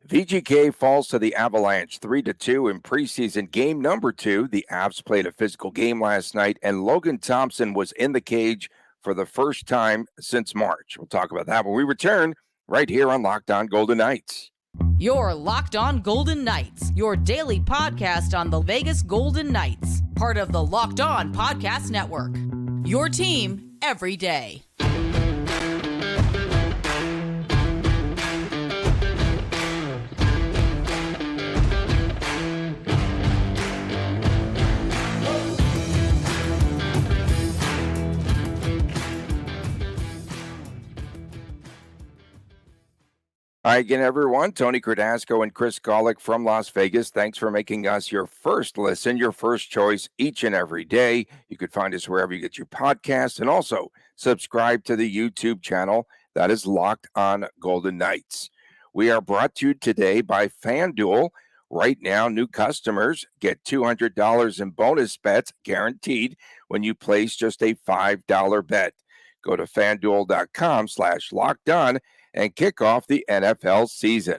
VGK falls to the Avalanche 3-2 in preseason game number 2. The Avs played a physical game last night, and Logan Thompson was in the cage for the first time since March. We'll talk about that when we return right here on Locked On Golden Knights. Your Locked On Golden Knights, your daily podcast on the Vegas Golden Knights, part of the Locked On Podcast Network. Your team every day. Hi again, everyone. Tony Cardasco and Chris Golick from Las Vegas. Thanks for making us your first listen, your first choice each and every day. You could find us wherever you get your podcasts, and also subscribe to the YouTube channel that is Locked On Golden Knights. We are brought to you today by FanDuel. Right now, new customers get $200 in bonus bets guaranteed when you place just a $5 bet. Go to FanDuel.com/LockedOn and kick off the NFL season.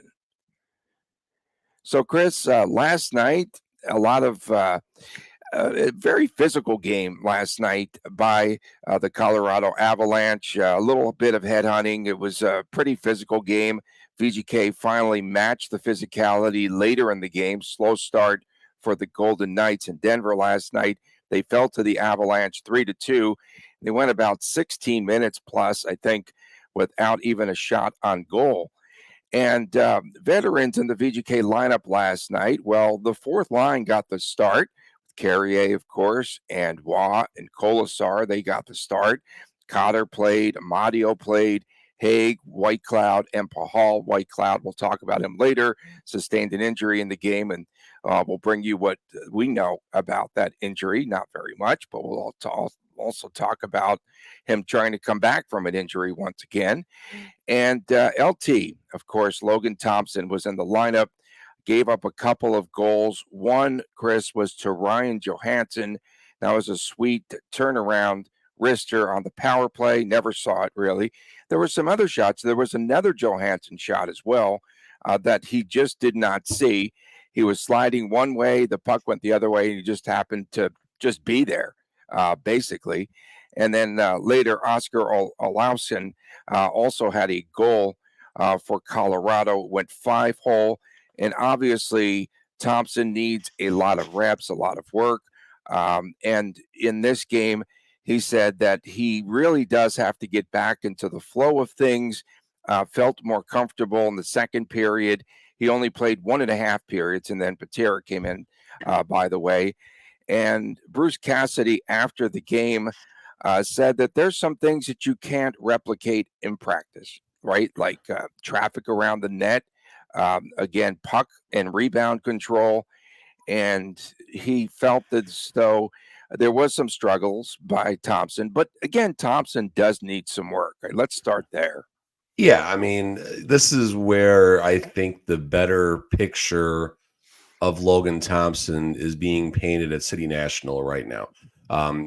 So, Chris, last night, a lot of a very physical game last night by the Colorado Avalanche. A little bit of headhunting. It was a pretty physical game. VGK finally matched the physicality later in the game. Slow start for the Golden Knights in Denver last night. They fell to the Avalanche 3-2. They went about 16 minutes plus, I think, without even a shot on goal. And veterans in the VGK lineup last night, well, the fourth line got the start. Carrier, of course, and Waugh and Colasar, they got the start. Cotter played, Amadio played, Haig, Whitecloud, and Pahal. Whitecloud, we'll talk about him later, sustained an injury in the game, and we'll bring you what we know about that injury. Not very much, but we'll also talk about him trying to come back from an injury once again. And LT, of course, Logan Thompson was in the lineup, gave up a couple of goals. One, Chris, was to Ryan Johansson. That was a sweet turnaround wrister on the power play. Never saw it, really. There were some other shots. There was another Johansson shot as well that he just did not see. He was sliding one way, the puck went the other way, and he just happened to just be there. Basically. And then later, Oscar Olausson also had a goal for Colorado, went 5-hole. And obviously, Thompson needs a lot of reps, a lot of work. And in this game, he said that he really does have to get back into the flow of things, felt more comfortable in the second period. He only played 1.5 periods, and then Patera came in, by the way. And Bruce Cassidy, after the game, said that there's some things that you can't replicate in practice, right? Like traffic around the net, again, puck and rebound control. And he felt as though there was some struggles by Thompson. But again, Thompson does need some work. Right? Let's start there. Yeah, I mean, this is where I think the better picture of Logan Thompson is being painted at City National right now.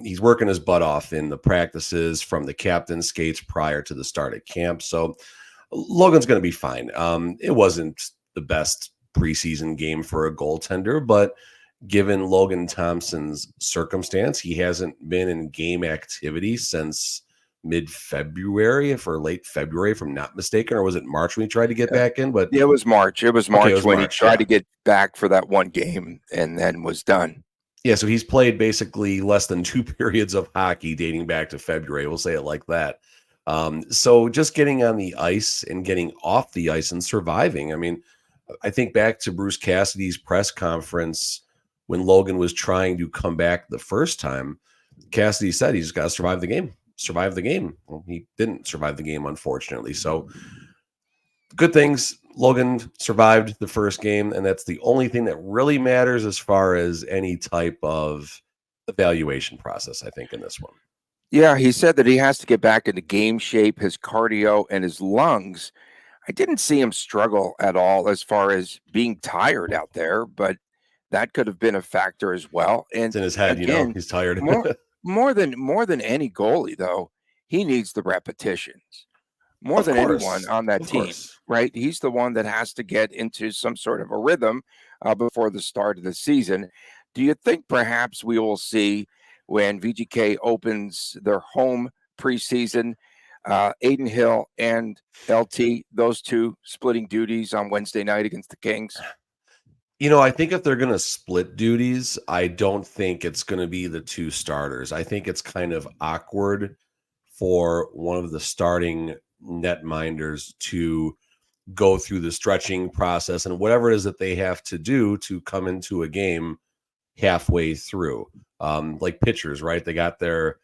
He's working his butt off in the practices from the captain skates prior to the start of camp. So Logan's going to be fine. It wasn't the best preseason game for a goaltender, but given Logan Thompson's circumstance, he hasn't been in game activity since mid-February or late February, if I'm not mistaken, or was it March when he tried to get back in? But it was March. It was March when he tried to get back for that one game and then was done. Yeah, so he's played basically less than 2 periods of hockey dating back to February. We'll say it like that. So just getting on the ice and getting off the ice and surviving. I mean, I think back to Bruce Cassidy's press conference when Logan was trying to come back the first time. Cassidy said he's got to survive the game. Well, he didn't survive the game, unfortunately. So good things. Logan survived the first game, and that's the only thing that really matters as far as any type of evaluation process, I think, in this one. Yeah, he said that he has to get back into game shape, his cardio, and his lungs. I didn't see him struggle at all as far as being tired out there, but that could have been a factor as well. And it's in his head, again, he's tired. more than any goalie, though, he needs the repetitions. more Of than anyone course. on that Of team, course. right? He's the one that has to get into some sort of a rhythm before the start of the season. Do you think perhaps we will see when VGK opens their home preseason, Aiden Hill and LT, those two splitting duties on Wednesday night against the Kings? I think if they're going to split duties, I don't think it's going to be the two starters. I think it's kind of awkward for one of the starting netminders to go through the stretching process and whatever it is that they have to do to come into a game halfway through. Like pitchers, right? They got their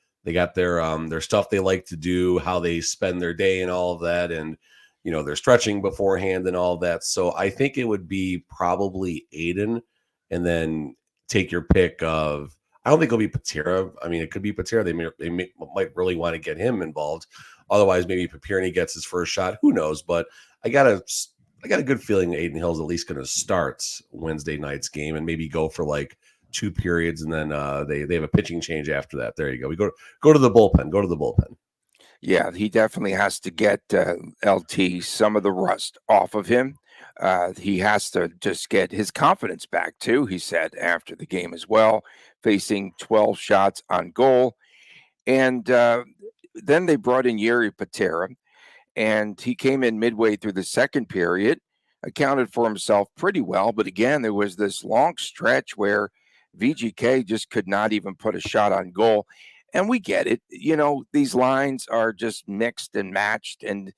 stuff they like to do, how they spend their day and all of that, and they're stretching beforehand and all of that. So I think it would be probably Aiden, and then take your pick of. I don't think it'll be Patera. I mean, it could be Patera. Might really want to get him involved. Otherwise, maybe Papirni gets his first shot. Who knows? But I got a good feeling Aiden Hill's at least going to start Wednesday night's game and maybe go for like 2 periods, and then they have a pitching change after that. There you go. We go to the bullpen. Go to the bullpen. Yeah, he definitely has to get LT some of the rust off of him. He has to just get his confidence back too, he said after the game as well, facing 12 shots on goal. And then they brought in Yuri Patera, and he came in midway through the second period, accounted for himself pretty well. But again, there was this long stretch where VGK just could not even put a shot on goal. And we get it. These lines are just mixed and matched, and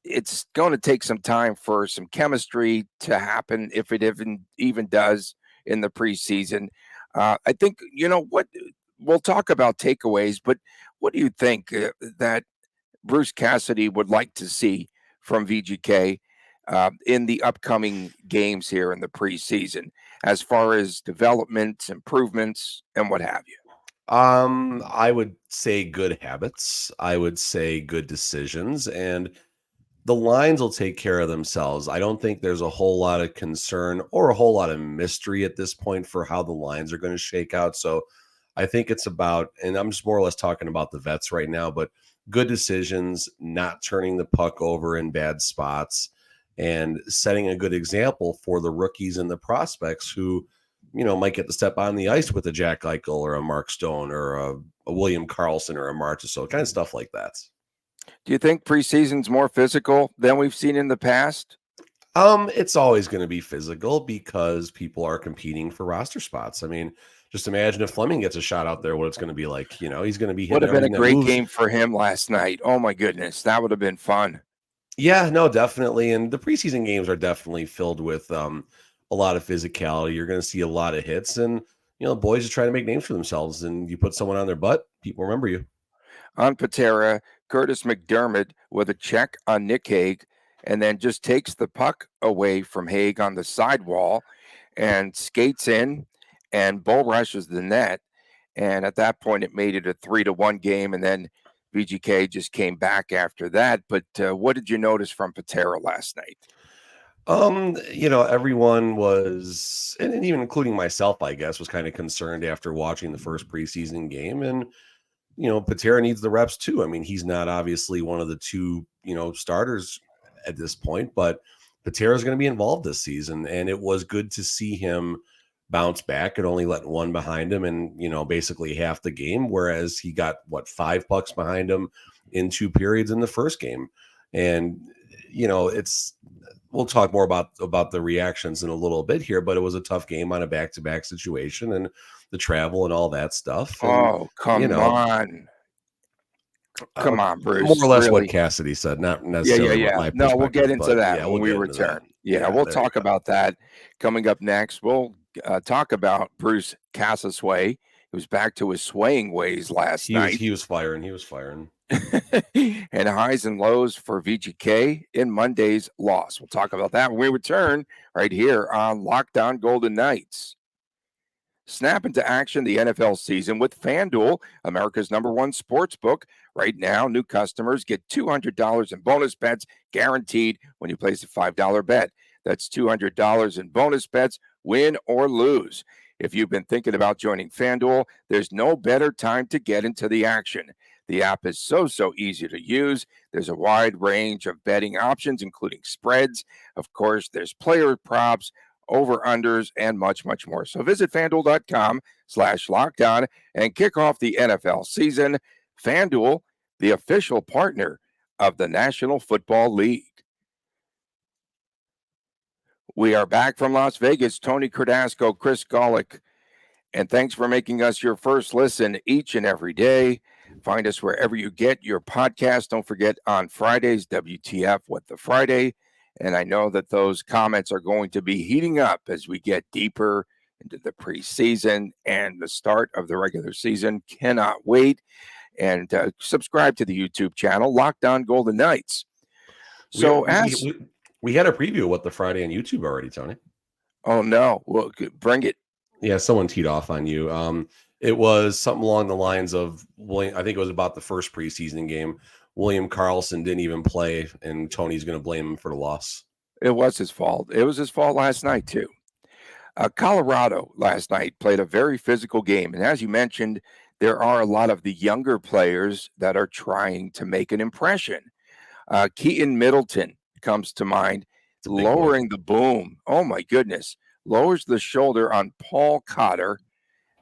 it's going to take some time for some chemistry to happen, if it even does in the preseason. I think, what we'll talk about takeaways, but what do you think that Bruce Cassidy would like to see from VGK in the upcoming games here in the preseason, as far as development, improvements, and what have you? I would say good habits. I would say good decisions, and the lines will take care of themselves. I don't think there's a whole lot of concern or a whole lot of mystery at this point for how the lines are going to shake out. So I think it's about, and I'm just more or less talking about the vets right now, but good decisions, not turning the puck over in bad spots, and setting a good example for the rookies and the prospects who, might get to step on the ice with a Jack Eichel or a Mark Stone or a William Karlsson or a Marchessault, kind of stuff like that. Do you think preseason's more physical than we've seen in the past? It's always going to be physical because people are competing for roster spots. I mean, just imagine if Fleming gets a shot out there, what it's going to be like. He's going to be Would hitting have been a everything that great moves. game for him last night. Oh my goodness, that would have been fun. Yeah, no, definitely. And the preseason games are definitely filled with a lot of physicality. You're going to see a lot of hits, and boys are trying to make names for themselves. And you put someone on their butt, people remember you. On Patera, Curtis McDermott with a check on Nick Hague, and then just takes the puck away from Hague on the sidewall and skates in and bull rushes the net. And at that point, it made it a 3-1 game. And then VGK just came back after that. But what did you notice from Patera last night? Everyone was, and even including myself, I guess, was kind of concerned after watching the first preseason game. And Patera needs the reps too. I mean, he's not obviously one of the two, starters at this point, but Patera is going to be involved this season. And it was good to see him bounce back and only let one behind him and, basically half the game. Whereas he got 5 pucks behind him in 2 periods in the first game. And, we'll talk more about the reactions in a little bit here, but it was a tough game on a back-to-back situation and the travel and all that stuff. And, Oh, come on. Come on, more Bruce. or less what Really? Cassidy said, not Yeah. necessarily what my No, we'll get perspective, into but that yeah, when we'll we get into that. return. Yeah, we'll There you talk go. about that coming up next. We'll talk about Bruce Cassasway, who's back to his swaying ways last night. He was firing. He was firing. And highs and lows for VGK in Monday's loss. We'll talk about that when we return right here on Locked On Golden Knights. Snap into action the NFL season with FanDuel, America's #1 sportsbook. Right now, new customers get $200 in bonus bets guaranteed when you place a $5 bet. That's $200 in bonus bets, win or lose. If you've been thinking about joining FanDuel, there's no better time to get into the action. The app is so easy to use. There's a wide range of betting options, including spreads. Of course, there's player props, over-unders, and much more. So visit FanDuel.com/LockedOn and kick off the NFL season. FanDuel, the official partner of the National Football League. We are back from Las Vegas. Tony Cardasco, Chris Golick, and thanks for making us your first listen each and every day. Find us wherever you get your podcast. Don't forget on Fridays, WTF with the Friday. And I know that those comments are going to be heating up as we get deeper into the preseason and the start of the regular season. Cannot wait. And subscribe to the YouTube channel, Locked On Golden Knights. So we had a preview of what the Friday on YouTube already, Tony. Oh, no. Well, bring it. Yeah, someone teed off on you. It was something along the lines of, I think it was about the first preseason game. William Karlsson didn't even play, and Tony's going to blame him for the loss. It was his fault. It was his fault last night, too. Colorado last night played a very physical game. And as you mentioned, there are a lot of the younger players that are trying to make an impression. Keaton Middleton comes to mind, lowering the boom. Oh, my goodness. Lowers the shoulder on Paul Cotter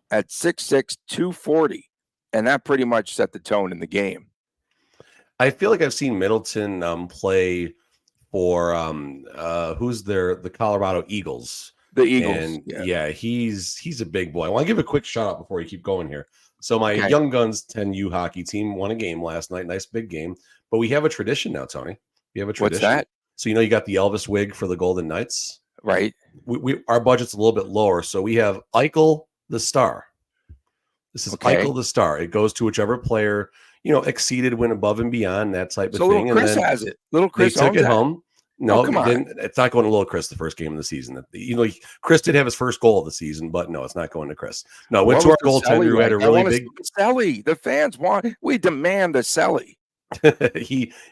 at 6'6", 240. And that pretty much set the tone in the game. I feel like I've seen Middleton play for the Colorado Eagles. The Eagles. And yeah, he's a big boy. I want to give a quick shout out before you keep going here. So my Young Guns 10U hockey team won a game last night. Nice big game. But we have a tradition now, Tony. We have a tradition. What's that? So you got the Elvis wig for the Golden Knights. Right. Our budget's a little bit lower, so we have Eichel the Star. This is Eichel the Star. It goes to whichever player exceeded, went above and beyond, that type of thing. Little Chris has it. Little Chris took it home. No, come on. It's not going to Little Chris the first game of the season. Chris did have his first goal of the season, but no, it's not going to Chris. No, it went to our goaltender who had a really big. Selly. The fans want. We demand the Selly.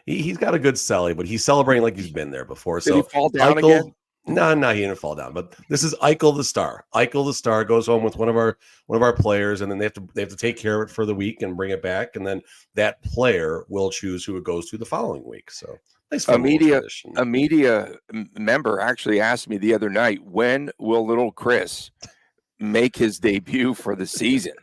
He's got a good Selly, but he's celebrating like he's been there before. Did he fall down again? No, he didn't fall down. But this is Eichel the Star. Eichel the Star goes home with one of our players, and then they have to take care of it for the week and bring it back, and then that player will choose who it goes to the following week. So nice. A media member actually asked me the other night, when will Little Chris make his debut for the season?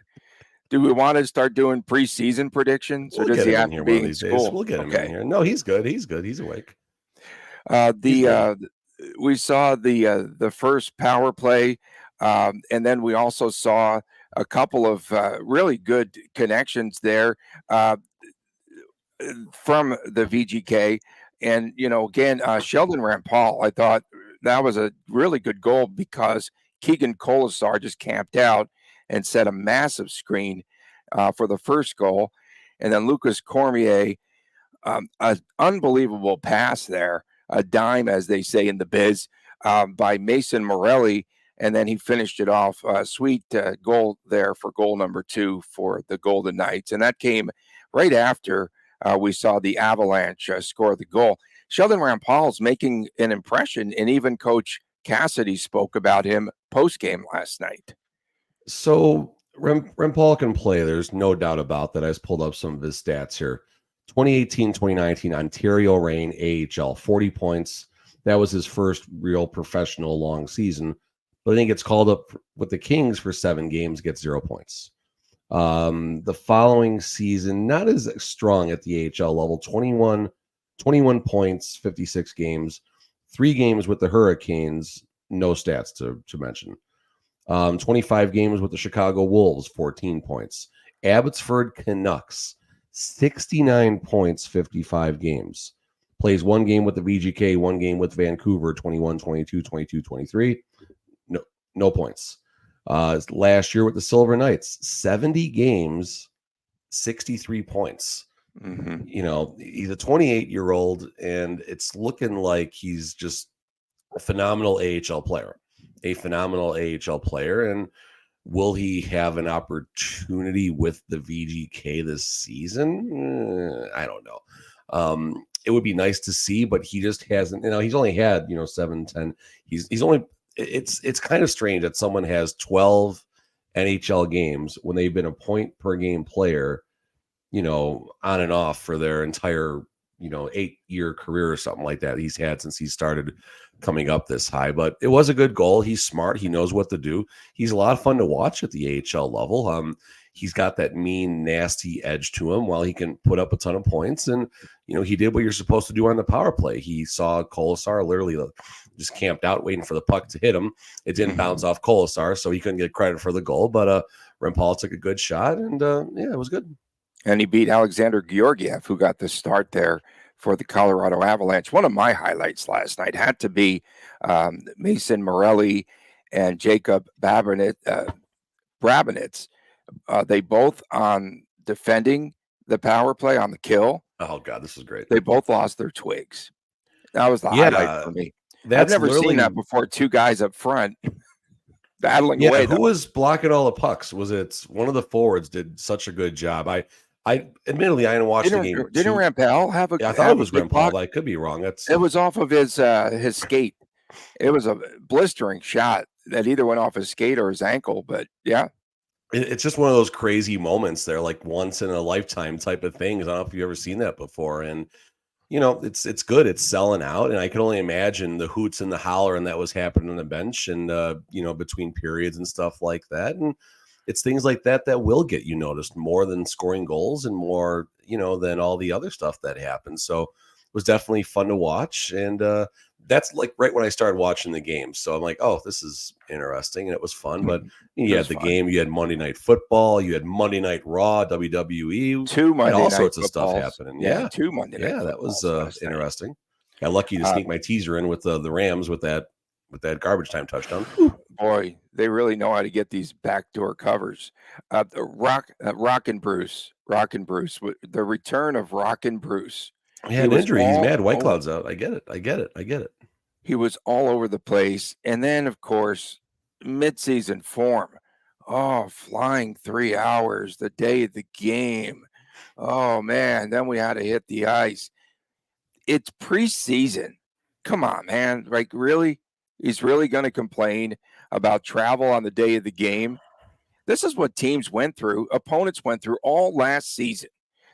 Do we want to start doing preseason predictions, or does he have to be in school? We'll get him in here. No, he's good. He's good. He's awake. We saw the first power play, and then we also saw a couple of really good connections there from the VGK. And, again, Sheldon Rampal, I thought that was a really good goal because Keegan Colasar just camped out and set a massive screen for the first goal. And then Lucas Cormier, an unbelievable pass there, a dime, as they say in the biz, by Mason Morelli. And then he finished it off. Sweet goal there for goal number 2 for the Golden Knights. And that came right after we saw the Avalanche score the goal. Sheldon Rampal's making an impression, and even Coach Cassidy spoke about him post-game last night. So Rampal can play. There's no doubt about that. I just pulled up some of his stats here. 2018-2019 Ontario Reign AHL, 40 points. That was his first real professional long season. But I think it's called up with the Kings for 7 games, gets 0 points. The following season, not as strong at the AHL level, 21 points, 56 games, 3 games with the Hurricanes, no stats to mention. 25 games with the Chicago Wolves, 14 points. Abbotsford Canucks, 69 points, 55 games. Plays 1 game with the VGK, 1 game with Vancouver, 21, 22, 22, 23. No points. Last year with the Silver Knights, 70 games, 63 points. Mm-hmm. He's a 28-year-old, and it's looking like he's just a phenomenal AHL player. And will he have an opportunity with the VGK this season? I don't know. It would be nice to see, but he just hasn't. He's only had 7, 10. He's only. It's kind of strange that someone has 12 NHL games when they've been a point per game player on and off for their entire, 8-year career or something like that he's had since he started coming up this high. But it was a good goal. He's smart. He knows what to do. He's a lot of fun to watch at the AHL level. He's got that mean, nasty edge to him while he can put up a ton of points. And, he did what you're supposed to do on the power play. He saw Kolesar literally just camped out waiting for the puck to hit him. It didn't bounce off Kolesar, so he couldn't get credit for the goal. But Rempal took a good shot, and it was good. And he beat Alexander Georgiev, who got the start there for the Colorado Avalanche. One of my highlights last night had to be Mason Morelli and Jacob Brabinitz. They both on defending the power play on the kill. Oh, God, this is great. They both lost their twigs. That was the highlight for me. I've never seen that before. Two guys up front battling away. Who was blocking all the pucks? Was it one of the forwards did such a good job? I admittedly I didn't watch the game. Didn't Rempal have a? I thought it was Rempal, but I could be wrong. It was off of his skate. It was a blistering shot that either went off his skate or his ankle. But yeah, it's just one of those crazy moments. They're like once in a lifetime type of things. I don't know if you've ever seen that before. And it's good. It's selling out, and I can only imagine the hoots and the holler and that was happening on the bench and between periods and stuff like that. And it's things like that will get you noticed more than scoring goals and more, than all the other stuff that happens. So it was definitely fun to watch. And that's like right when I started watching the game. So I'm like, oh, this is interesting. And it was fun. But you had the game, you had Monday Night Football, you had Monday Night Raw, WWE, two Monday all night sorts of footballs. stuff happening. Yeah. Two Monday night. Yeah, that was interesting. Got lucky to sneak my teaser in with the Rams with that garbage time touchdown. Boy, they really know how to get these backdoor covers. Rockin' Bruce, the return of Rockin' Bruce. Yeah, an injury. He's mad. Whitecloud's out. I get it. He was all over the place. And then, of course, midseason form. Oh, flying 3 hours the day of the game. Oh, man. Then we had to hit the ice. It's preseason. Come on, man. Like, really? He's really going to complain about travel on the day of the game? This is what teams went through, opponents went through all last season.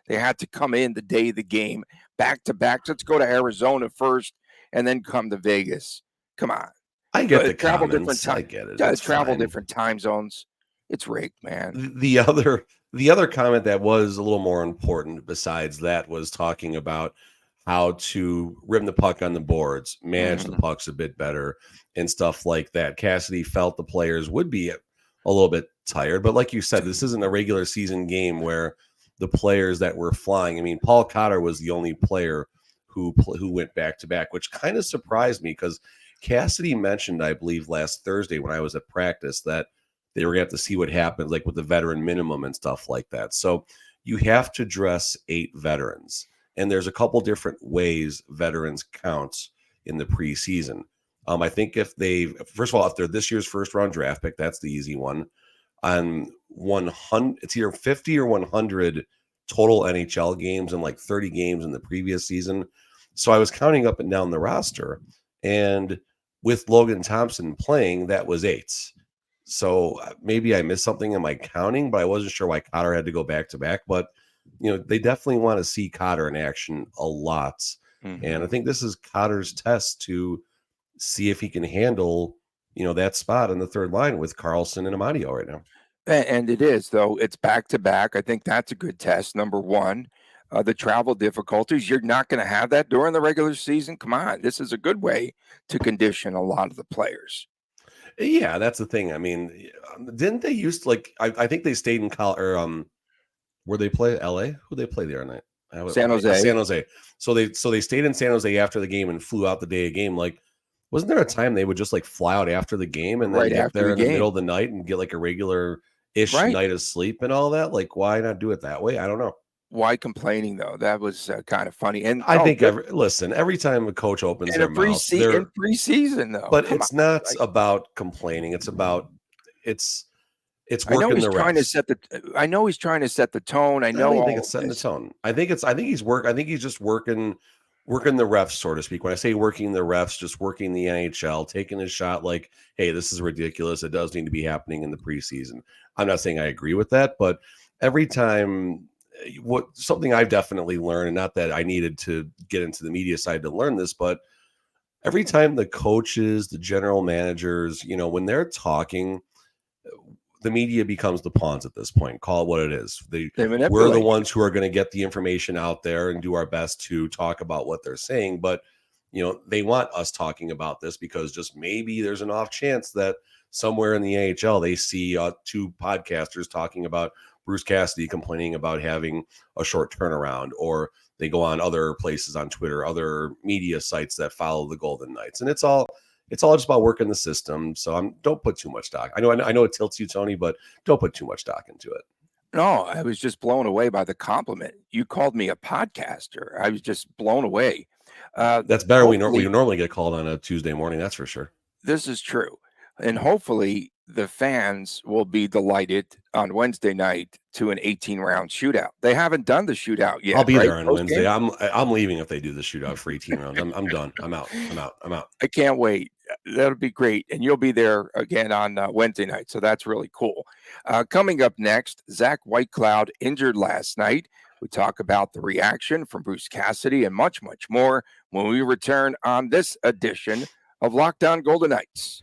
They had to come in the day of the game, back to back. Let's go to Arizona first and then come to Vegas. Come on. I get the travel comments. I get it. Travel different time zones. It's rigged, man. The other comment that was a little more important besides that was talking about how to rim the puck on the boards, manage the pucks a bit better and stuff like that. Cassidy felt the players would be a little bit tired, but like you said, this isn't a regular season game where the players that were flying. I mean, Paul Cotter was the only player who went back to back, which kind of surprised me because Cassidy mentioned, I believe last Thursday when I was at practice, that they were going to have to see what happens, like with the veteran minimum and stuff like that. So you have to dress 8 veterans. And there's a couple different ways veterans count in the preseason. I think if they're this year's first round draft pick, that's the easy one. On 100, it's either 50 or 100 total NHL games and like 30 games in the previous season. So I was counting up and down the roster, and with Logan Thompson playing, that was 8. So maybe I missed something in my counting, but I wasn't sure why Cotter had to go back to back. But they definitely want to see Cotter in action a lot. And I think this is Cotter's test to see if he can handle, that spot on the third line with Carlson and Amadio right now. And it is, though. It's back to back. I think that's a good test. Number one, the travel difficulties. You're not going to have that during the regular season. Come on. This is a good way to condition a lot of the players. Yeah, that's the thing. I mean, didn't they used to I think they stayed in where they play LA? Who they play there night? San Jose. San Jose. So they stayed in San Jose after the game and flew out the day of game. Wasn't there a time they would just fly out after the game and then get there in the middle of the night and get a regular-ish night of sleep and all that? Why not do it that way? I don't know. Why complaining though? That was kind of funny. And I think every time a coach opens their mouth, in preseason though. But it's not about complaining. It's about it's working the refs. I know he's trying to set the tone. I don't think it's setting the tone. I think he's just working the refs, so to speak. When I say working the refs, just working the NHL, taking a shot hey, this is ridiculous. It does need to be happening in the preseason. I'm not saying I agree with that, but every time something I've definitely learned, and not that I needed to get into the media side to learn this, but every time the coaches, the general managers, when they're talking, the media becomes the pawns at this point. Call it what it is. They We're the manipulate. ones who are going to get the information out there and do our best to talk about what they're saying. But, they want us talking about this because just maybe there's an off chance that somewhere in the AHL they see two podcasters talking about Bruce Cassidy complaining about having a short turnaround, or they go on other places on Twitter, other media sites that follow the Golden Knights. And it's all just about working the system. So don't put too much stock. I know it tilts you, Tony, but don't put too much stock into it. No, I was just blown away by the compliment. You called me a podcaster. I was just blown away. That's better. We normally get called on a Tuesday morning. That's for sure. This is true. And hopefully the fans will be delighted on Wednesday night to an 18-round shootout. They haven't done the shootout yet. I'll be there on Wednesday. I'm leaving if they do the shootout for 18 rounds. I'm done. I'm out. I can't wait. That'll be great. And you'll be there again on Wednesday night. So that's really cool. Coming up next, Zach Whitecloud injured last night. We talk about the reaction from Bruce Cassidy and much, much more when we return on this edition of Locked On Golden Knights.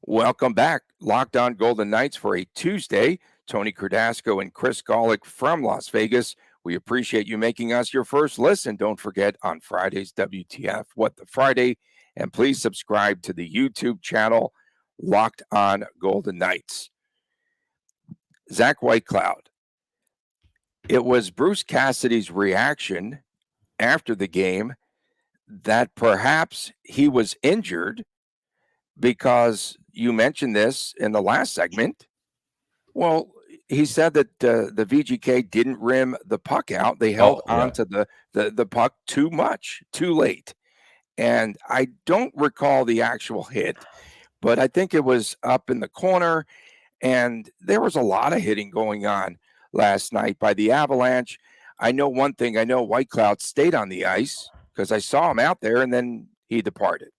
Welcome back, Locked On Golden Knights, for a Tuesday. Tony Cardasco and Chris Golick from Las Vegas. We appreciate you making us your first listen. Don't forget on Fridays, WTF, What the Friday, and please subscribe to the YouTube channel, Locked On Golden Knights. Zach Whitecloud. It was Bruce Cassidy's reaction after the game that perhaps he was injured, because you mentioned this in the last segment. Well, he said that the VGK didn't rim the puck out. They held onto the puck too much, too late. And I don't recall the actual hit, but I think it was up in the corner. And there was a lot of hitting going on last night by the Avalanche. I know one thing. I know Whitecloud stayed on the ice because I saw him out there, and then he departed.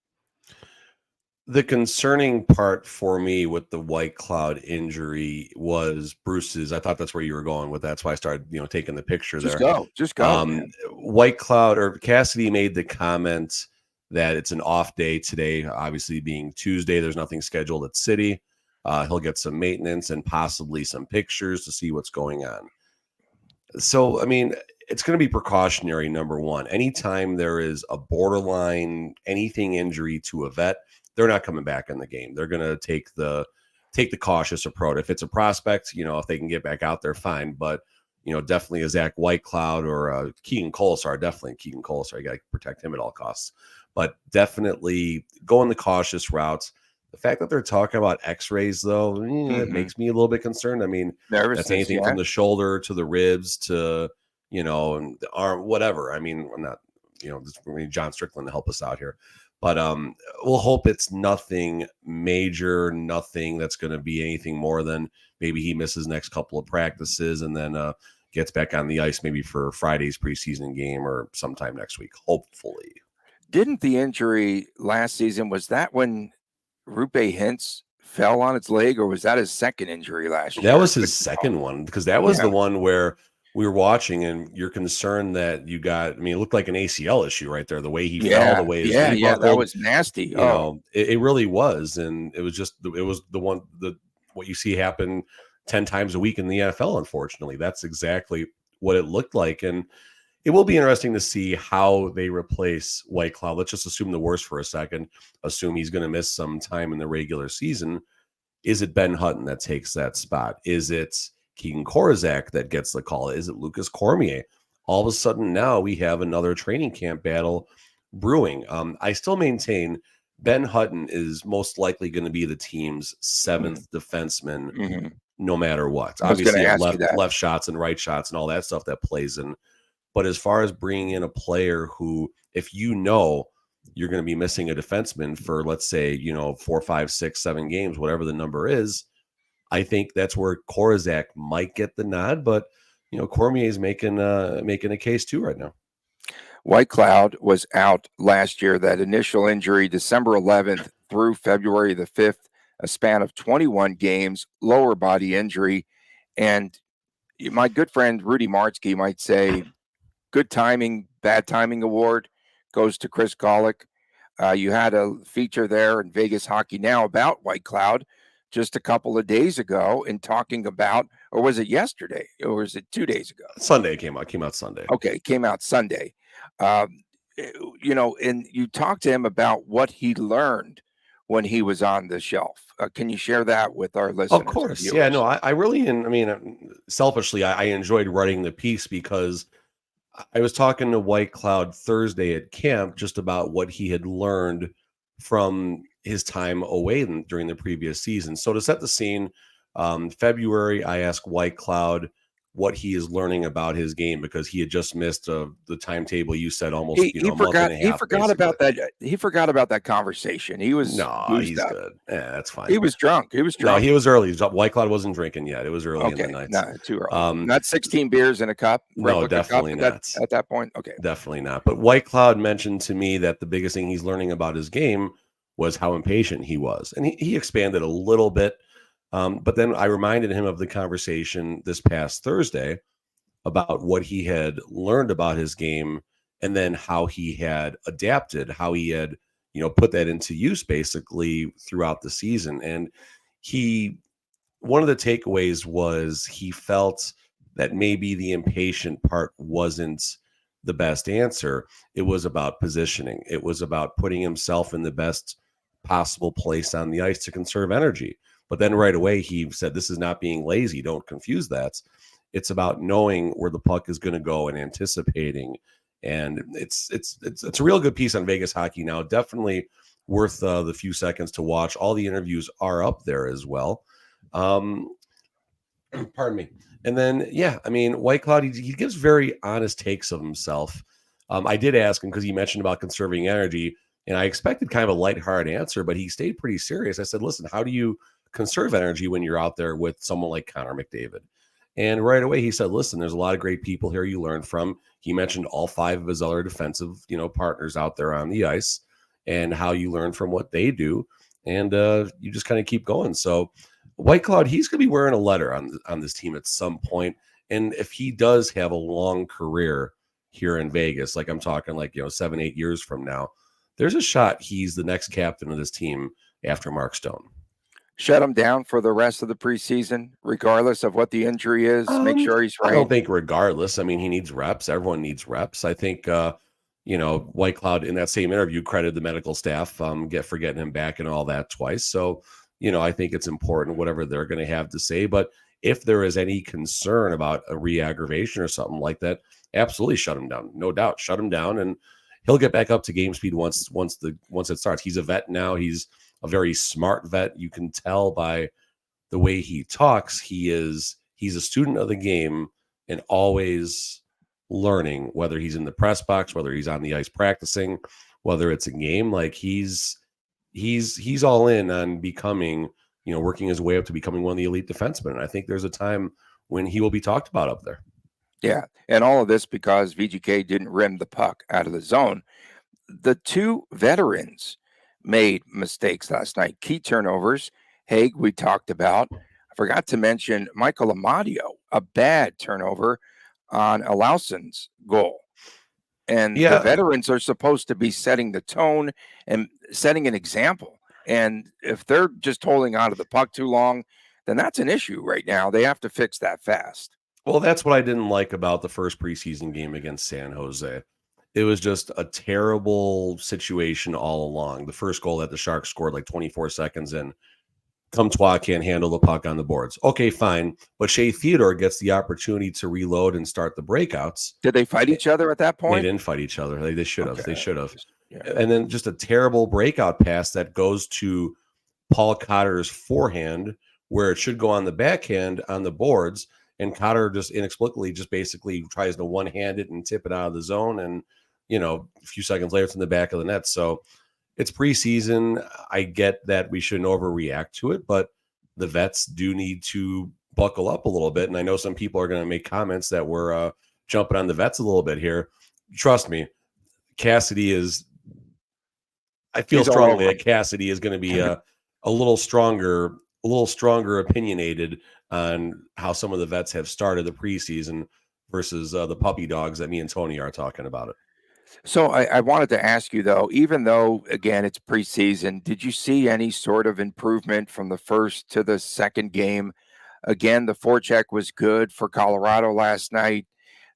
The concerning part for me with the Whitecloud injury was Bruce's. I thought that's where you were going with that. That's why I started, taking the picture there. Just go. Whitecloud, or Cassidy, made the comment that it's an off day today, obviously being Tuesday. There's nothing scheduled at City. He'll get some maintenance and possibly some pictures to see what's going on. So, it's going to be precautionary, number one. Anytime there is a borderline anything injury to a vet, they're not coming back in the game. They're going to take the cautious approach. If it's a prospect, if they can get back out there, fine. But, definitely a Zach Whitecloud or a Keegan Colasar, you got to protect him at all costs. But definitely going the cautious routes. The fact that they're talking about x-rays, though, it makes me a little bit concerned. That's anything from the shoulder to the ribs to, and the arm, whatever. I'm not, we need John Strickland to help us out here. But we'll hope it's nothing major, nothing that's going to be anything more than maybe he misses next couple of practices and then gets back on the ice maybe for Friday's preseason game or sometime next week, hopefully. Didn't the injury last season, was that when Rupe Hintz fell on its leg, or was that his second injury last year? That was his second one, because that was the one where we were watching and you're concerned that you got, it looked like an ACL issue right there. The way he fell, the way his knee buckled, that was nasty. It really was. And it was what you see happen 10 times a week in the NFL. Unfortunately, that's exactly what it looked like. And it will be interesting to see how they replace Whitecloud. Let's just assume the worst for a second. Assume he's going to miss some time in the regular season. Is it Ben Hutton that takes that spot? Is it Keegan Korczak that gets the call? Is it Lucas Cormier? All of a sudden now we have another training camp battle brewing. I still maintain Ben Hutton is most likely going to be the team's seventh defenseman, no matter what. Obviously, left shots and right shots and all that stuff that plays in. But as far as bringing in a player who, if you're going to be missing a defenseman for, let's say, 4, 5, 6, 7 games, whatever the number is, I think that's where Korczak might get the nod. But, Cormier is making a case too right now. Whitecloud was out last year, that initial injury, December 11th through February the 5th, a span of 21 games, lower body injury. And My good friend Rudy Martzke might say, good timing, bad timing award goes to Chris Golick. You had a feature there in Vegas Hockey Now about Whitecloud just a couple of days ago in talking about, or was it yesterday? Or was it 2 days ago? Sunday it came out Sunday. Okay, came out Sunday. And you talked to him about what he learned when he was on the shelf. Can you share that with our listeners? Of course. Yeah, no, I really, selfishly, I enjoyed writing the piece because I was talking to Whitecloud Thursday at camp just about what he had learned from his time away during the previous season. So to set the scene, February, I asked Whitecloud what he is learning about his game because he had just missed the timetable. You said almost he a month and a half. He forgot about that. He forgot about that conversation. He was he's up. Good. Yeah, that's fine. He was drunk. No, he was early. Whitecloud wasn't drinking yet. It was early in the night. No, too early. Not 16 beers in a cup. No, definitely not. At that point, okay, definitely not. But Whitecloud mentioned to me that the biggest thing he's learning about his game was how impatient he was, and he expanded a little bit. But then I reminded him of the conversation this past Thursday about what he had learned about his game and then how he had adapted, how he had, put that into use basically throughout the season. And one of the takeaways was he felt that maybe the impatient part wasn't the best answer. It was about positioning. It was about putting himself in the best possible place on the ice to conserve energy. But then right away he said, this is not being lazy. Don't confuse that. It's about knowing where the puck is going to go and anticipating. And it's a real good piece on Vegas Hockey Now. Definitely worth the few seconds to watch. All the interviews are up there as well. Pardon me. And then, Whitecloud, he gives very honest takes of himself. I did ask him because he mentioned about conserving energy, and I expected kind of a lighthearted answer, but he stayed pretty serious. I said, listen, how do you conserve energy when you're out there with someone like Connor McDavid? And right away he said, listen, there's a lot of great people here you learn from. He mentioned all 5 of his other defensive, partners out there on the ice and how you learn from what they do. And you just kind of keep going. So Whitecloud, he's going to be wearing a letter on this team at some point. And if he does have a long career here in Vegas, like I'm talking 7-8 years from now, there's a shot he's the next captain of this team after Mark Stone. Shut him down for the rest of the preseason, regardless of what the injury is. Make sure he's right. I don't think regardless. I mean, he needs reps. Everyone needs reps. I think, Whitecloud in that same interview credited the medical staff for getting him back and all that twice. So, I think it's important, whatever they're going to have to say. But if there is any concern about a re-aggravation or something like that, absolutely shut him down. No doubt, shut him down, and he'll get back up to game speed once it starts. He's a vet now. He's a very smart vet. You can tell by the way he talks. He's a student of the game and always learning, whether he's in the press box, whether he's on the ice practicing, whether it's a game. Like he's all in on becoming, working his way up to becoming one of the elite defensemen. And I think there's a time when he will be talked about up there. Yeah. And all of this because VGK didn't rim the puck out of the zone. The 2 veterans made mistakes last night. Key turnovers. Haig, we talked about. I forgot to mention Michael Amadio, a bad turnover on Alauson's goal. And the veterans are supposed to be setting the tone and setting an example. And if they're just holding on to the puck too long, then that's an issue right now. They have to fix that fast. Well, that's what I didn't like about the first preseason game against San Jose. It was just a terrible situation all along. The first goal that the Sharks scored 24 seconds in, Comtois can't handle the puck on the boards. Okay, fine. But Shea Theodore gets the opportunity to reload and start the breakouts. Did they fight each other at that point? They didn't fight each other. They should have. Okay. They should have. Yeah. And then just a terrible breakout pass that goes to Paul Cotter's forehand, where it should go on the backhand on the boards. And Cotter just inexplicably basically tries to one-hand it and tip it out of the zone. And, a few seconds later, it's in the back of the net. So it's preseason. I get that we shouldn't overreact to it, but the vets do need to buckle up a little bit. And I know some people are going to make comments that we're jumping on the vets a little bit here. Trust me, I feel strongly that Cassidy is going to be a little stronger a little stronger opinionated on how some of the vets have started the preseason versus the puppy dogs that me and Tony are talking about it. So I wanted to ask you though, even though again it's preseason, did you see any sort of improvement from the first to the second game? Again, the forecheck was good for Colorado last night.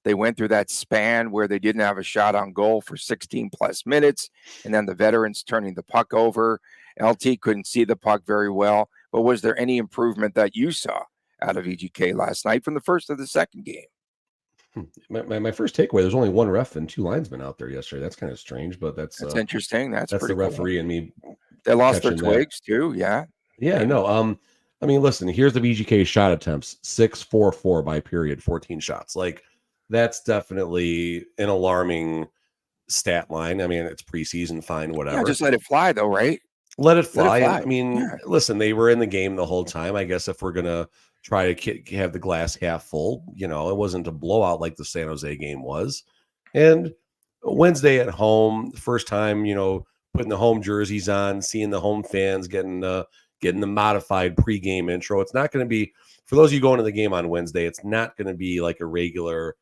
They went through that span where they didn't have a shot on goal for 16 plus minutes, and then the veterans turning the puck over. LT couldn't see the puck very well, but was there any improvement that you saw out of VGK last night from the first to the second game? My first takeaway: there's only one ref and two linesmen out there yesterday. That's kind of strange, but That's interesting. That's the pretty cool. referee and me. They lost their catching that. twigs too. Yeah. Yeah, no. I mean, listen, here's the VGK shot attempts: 6-4-4 by period, 14 shots. Like, that's definitely an alarming stat line. I mean, it's preseason, fine, whatever. Yeah, just let it fly though, right? Let it fly. And, fly. I mean, Yeah. listen, they were in the game the whole time. I guess if we're gonna try to have the glass half full, it wasn't a blowout like the San Jose game was. And Wednesday at home, first time, putting the home jerseys on, seeing the home fans getting the modified pregame intro. It's not going to be, for those of you going to the game on Wednesday, it's not going to be like a regular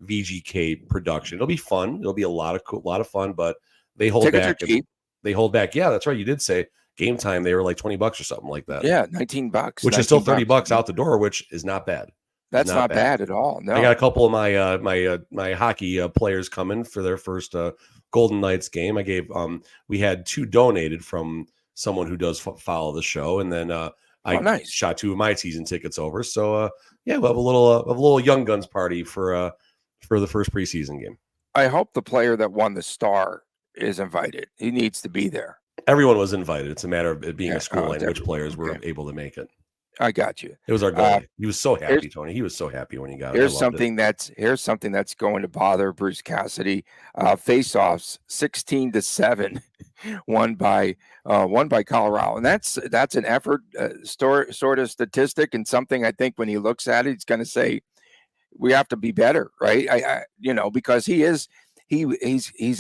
VGK production. It'll be fun. It'll be a lot of fun, but they hold Tickets back. are cheap. They hold back. Yeah, that's right. You did say game time. They were like $20 or something like that. Yeah, $19, which is still $30 out the door, which is not bad. That's not bad at all. No, I got a couple of my hockey players coming for their first Golden Knights game. I gave we had 2 donated from someone who does follow the show, and then I shot 2 of my season tickets over. So yeah, we'll have a little Young Guns party for the first preseason game. I hope the player that won the star is invited. He needs to be there. Everyone was invited. It's a matter of it being a school line, which players were Okay. able to make it. I got you. It was our goalie. He was so happy, Tony. He was so happy when he got it. Here's something that's going to bother Bruce Cassidy. Face-offs 16-7, won by Colorado, and that's an effort sort of statistic, and something I think when he looks at it, he's going to say we have to be better, right? I because he's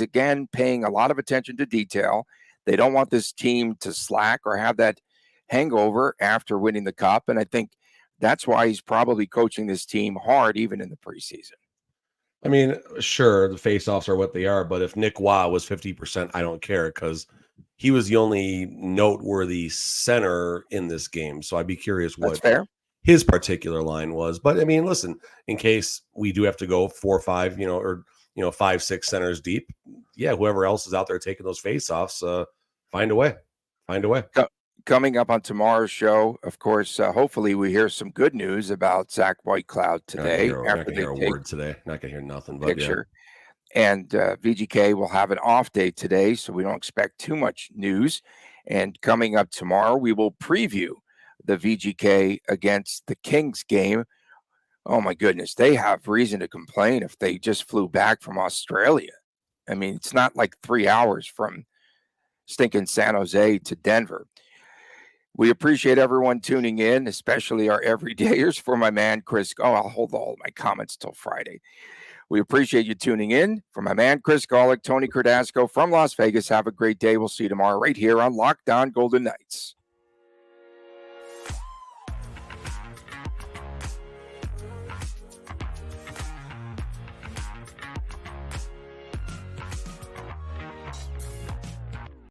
again paying a lot of attention to detail. They don't want this team to slack or have that hangover after winning the cup. And I think that's why he's probably coaching this team hard, even in the preseason. I mean, sure, the faceoffs are what they are, but if Nick Waugh was 50%, I don't care because he was the only noteworthy center in this game. So I'd be curious what his particular line was. But I mean, listen, in case we do have to go 4 or 5, or 5, 6 centers deep, yeah, whoever else is out there taking those faceoffs, find a way. Coming up on tomorrow's show, of course, hopefully we hear some good news about Zach Whitecloud today. Not going to hear a word today. Not going to hear nothing but picture. Yeah. And VGK will have an off day today, so we don't expect too much news. And coming up tomorrow, we will preview the VGK against the Kings game. Oh, my goodness. They have reason to complain if they just flew back from Australia. I mean, it's not like 3 hours from stinking San Jose to Denver. We appreciate everyone tuning in, especially our everydayers. For my man, Chris. Oh, I'll hold all my comments till Friday. We appreciate you tuning in. For my man, Chris Golick, Tony Cardasco from Las Vegas, have a great day. We'll see you tomorrow right here on Locked On Golden Knights.